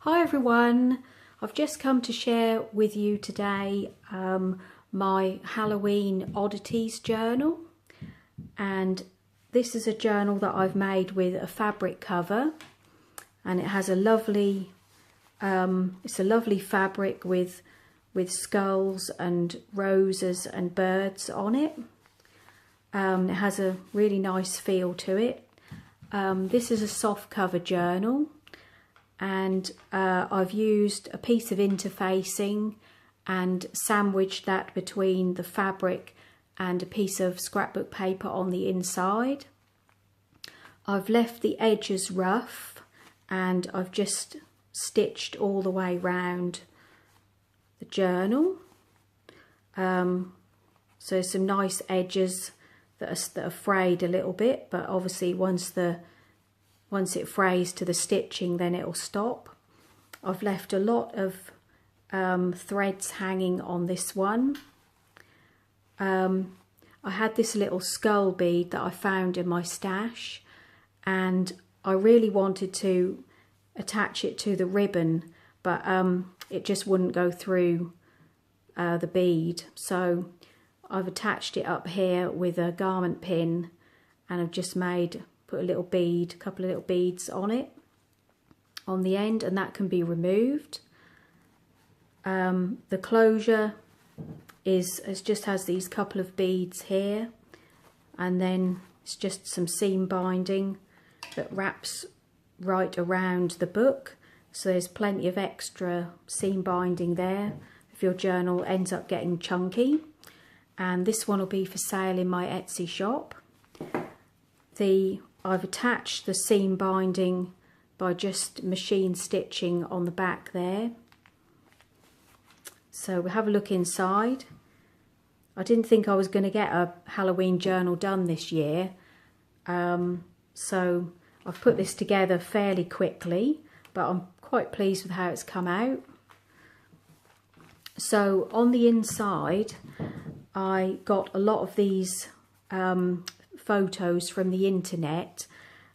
Hi everyone, I've just come to share with you today my Halloween Oddities journal, and this is a journal that I've made with a fabric cover, and it has a lovely it's a lovely fabric with skulls and roses and birds on it. It has a really nice feel to it. This is a soft cover journal, and I've used a piece of interfacing and sandwiched that between the fabric and a piece of scrapbook paper on the inside. I've left the edges rough and I've just stitched all the way round the journal. So some nice edges that are frayed a little bit, but obviously once it frays to the stitching, then it'll stop. I've left a lot of threads hanging on this one. I had this little skull bead that I found in my stash, and I really wanted to attach it to the ribbon, but it just wouldn't go through the bead. So I've attached it up here with a garment pin, and I've just put a couple of little beads on it, on the end, and that can be removed. The closure just has these couple of beads here, and then it's just some seam binding that wraps right around the book, so there's plenty of extra seam binding there if your journal ends up getting chunky. And this one will be for sale in my Etsy shop. I've attached the seam binding by just machine stitching on the back there. So we'll have a look inside. I didn't think I was going to get a Halloween journal done this year, so I've put this together fairly quickly, but I'm quite pleased with how it's come out. So on the inside, I got a lot of these photos from the internet,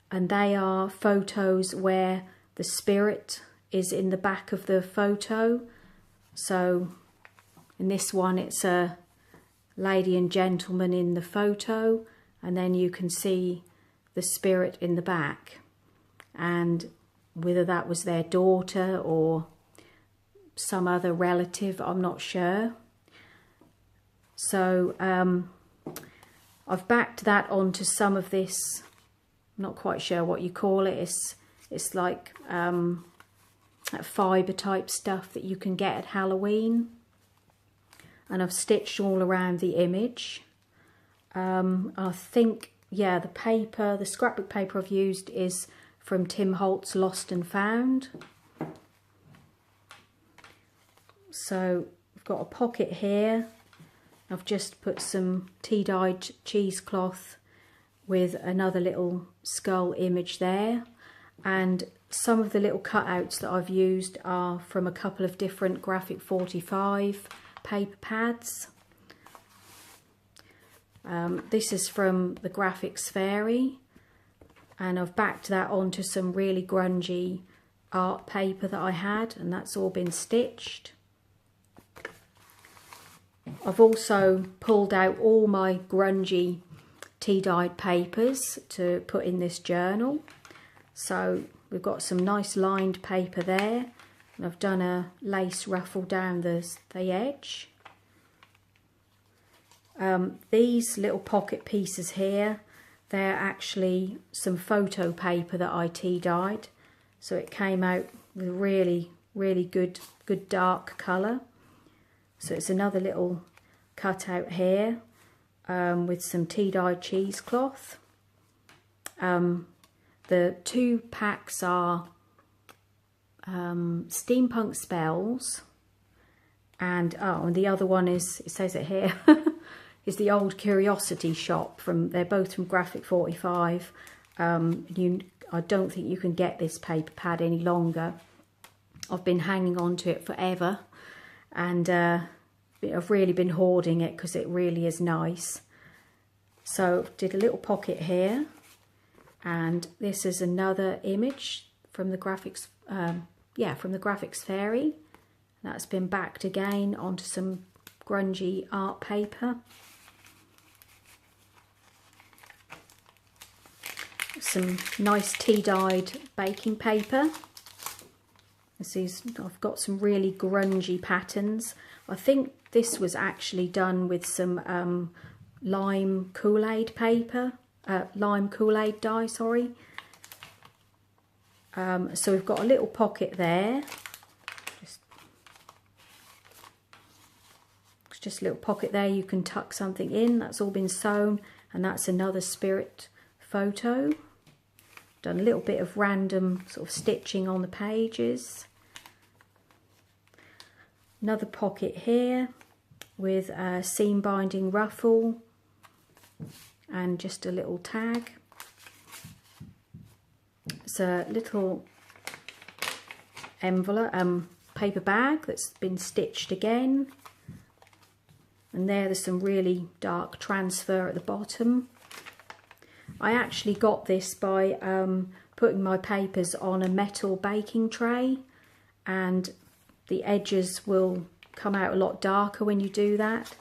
and they are photos where the spirit is in the back of the photo. So in this one, it's a lady and gentleman in the photo, and then you can see the spirit in the back, and whether that was their daughter or some other relative, I'm not sure. So I've backed that onto some of this, I'm not quite sure what you call it, it's like that fibre type stuff that you can get at Halloween, and I've stitched all around the image. I think, yeah, the scrapbook paper I've used is from Tim Holt's Lost and Found. So I've got a pocket here. I've just put some tea-dyed cheesecloth with another little skull image there, and some of the little cutouts that I've used are from a couple of different Graphic 45 paper pads. This is from the Graphics Fairy, and I've backed that onto some really grungy art paper that I had, and that's all been stitched. I've also pulled out all my grungy tea-dyed papers to put in this journal. So we've got some nice lined paper there, and I've done a lace ruffle down the edge. These little pocket pieces here, they're actually some photo paper that I tea-dyed, so it came out with a really good dark colour. So it's another little cutout here with some tea-dyed cheesecloth. The two packs are Steampunk Spells, and the other one is, it says it here, is the Old Curiosity Shop. They're both from Graphic 45. I don't think you can get this paper pad any longer. I've been hanging on to it forever, and I've really been hoarding it because it really is nice. So did a little pocket here, and this is another image from the Graphics from the Graphics Fairy. That's been backed again onto some grungy art paper. Some nice tea-dyed baking paper. I've got some really grungy patterns. I think this was actually done with some lime Kool-Aid paper, lime Kool-Aid dye, sorry. So we've got a little pocket there. Just a little pocket there, you can tuck something in. That's all been sewn, and that's another spirit photo. Done a little bit of random sort of stitching on the pages. Another pocket here with a seam binding ruffle and just a little tag. It's a little envelope, paper bag that's been stitched again. And there's some really dark transfer at the bottom. I actually got this by putting my papers on a metal baking tray, and the edges will come out a lot darker when you do that.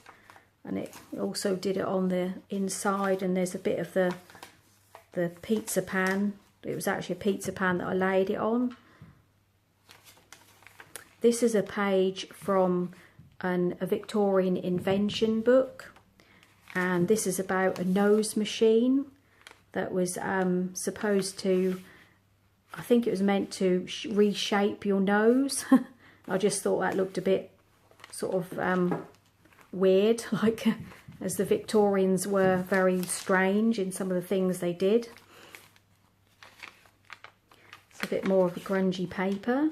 And it also did it on the inside, and there's a bit of the pizza pan. It was actually a pizza pan that I laid it on. This is a page from a Victorian invention book, and this is about a nose machine that was supposed to, I think it was meant to reshape your nose. I just thought that looked a bit sort of weird, like as the Victorians were very strange in some of the things they did. It's a bit more of a grungy paper.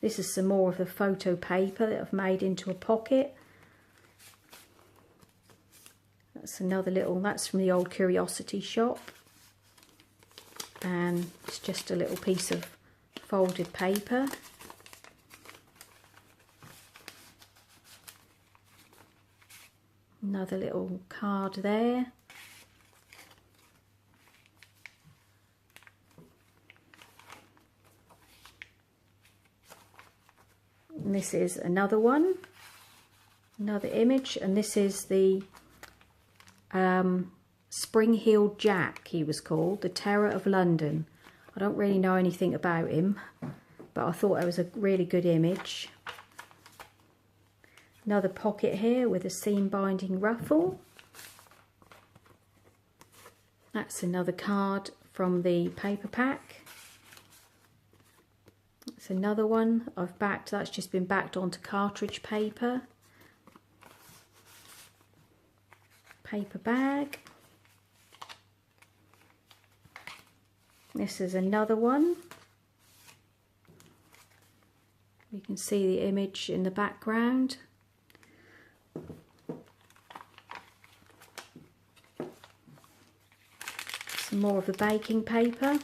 This is some more of the photo paper that I've made into a pocket. That's another little, that's from the old curiosity shop. And it's just a little piece of folded paper. Another little card there. And this is another one, another image, and this is the Spring-Heeled Jack, he was called, the Terror of London. I don't really know anything about him, but I thought it was a really good image. Another pocket here with a seam binding ruffle. That's another card from the paper pack. That's another one I've backed, that's just been backed onto cartridge paper. Paper bag. This is another one. You can see the image in the background. Some more of the baking paper.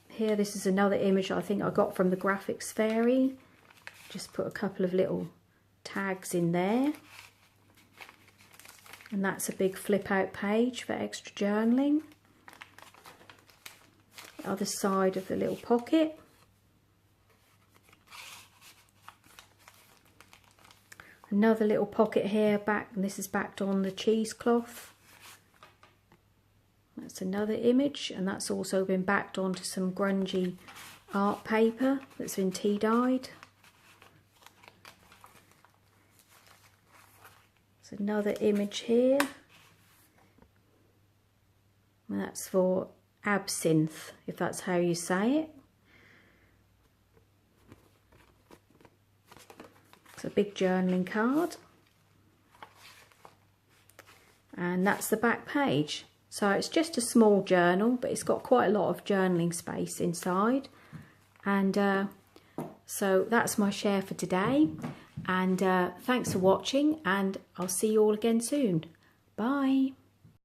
Here, this is another image I think I got from the Graphics Fairy. Just put a couple of little tags in there. And that's a big flip out page for extra journaling. The other side of the little pocket. Another little pocket here back, and this is backed on the cheesecloth. That's another image, and that's also been backed onto some grungy art paper that's been tea dyed. There's another image here, and that's for absinthe, if that's how you say it. It's a big journaling card, and that's the back page. So it's just a small journal, but it's got quite a lot of journaling space inside. And so that's my share for today. And thanks for watching, and I'll see you all again soon. Bye.